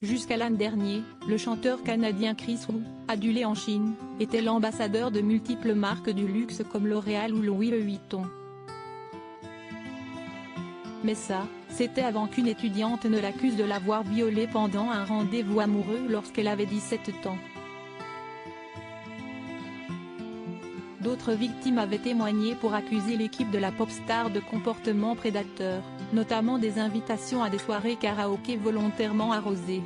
Jusqu'à l'an dernier, le chanteur canadien Chris Wu, adulé en Chine, était l'ambassadeur de multiples marques du luxe comme L'Oréal ou Louis Vuitton. Mais ça, c'était avant qu'une étudiante ne l'accuse de l'avoir violée pendant un rendez-vous amoureux lorsqu'elle avait 17 ans. D'autres victimes avaient témoigné pour accuser l'équipe de la pop-star de comportements prédateurs, notamment des invitations à des soirées karaoké volontairement arrosées.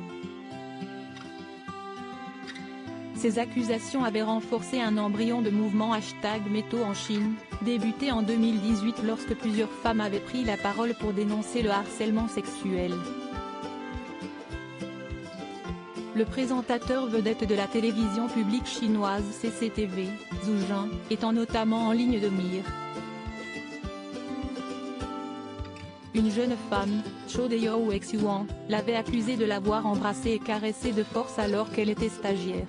Ces accusations avaient renforcé un embryon de mouvement #MeToo en Chine, débuté en 2018 lorsque plusieurs femmes avaient pris la parole pour dénoncer le harcèlement sexuel. Le présentateur vedette de la télévision publique chinoise CCTV, Zhu Jin, étant notamment en ligne de mire. Une jeune femme, Cho Dae-Yuan, l'avait accusé de l'avoir embrassée et caressée de force alors qu'elle était stagiaire.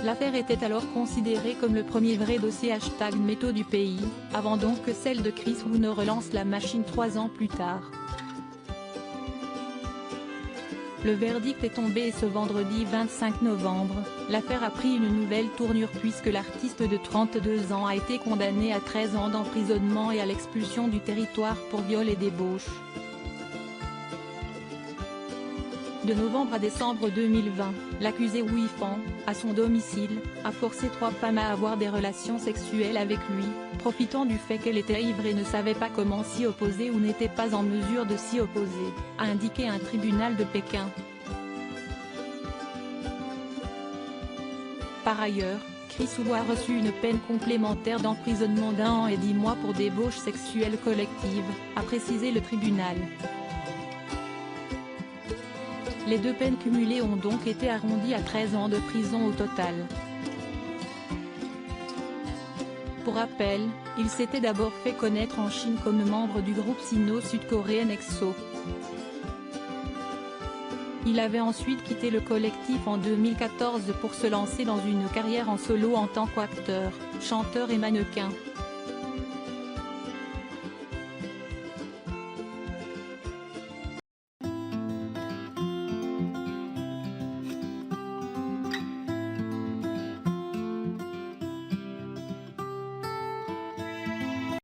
L'affaire était alors considérée comme le premier vrai dossier #MeToo du pays, avant donc que celle de Chris Wu ne relance la machine 3 ans plus tard. Le verdict est tombé et ce vendredi 25 novembre, l'affaire a pris une nouvelle tournure puisque l'artiste de 32 ans a été condamné à 13 ans d'emprisonnement et à l'expulsion du territoire pour viol et débauche. De novembre à décembre 2020, l'accusé Wu Yifan, à son domicile, a forcé 3 femmes à avoir des relations sexuelles avec lui, profitant du fait qu'elle était ivre et ne savait pas comment s'y opposer ou n'était pas en mesure de s'y opposer, a indiqué un tribunal de Pékin. Par ailleurs, Chris Wu a reçu une peine complémentaire d'emprisonnement d'1 an et 10 mois pour débauche sexuelle collective, a précisé le tribunal. Les 2 peines cumulées ont donc été arrondies à 13 ans de prison au total. Pour rappel, il s'était d'abord fait connaître en Chine comme membre du groupe sino-sud-coréen EXO. Il avait ensuite quitté le collectif en 2014 pour se lancer dans une carrière en solo en tant qu'acteur, chanteur et mannequin.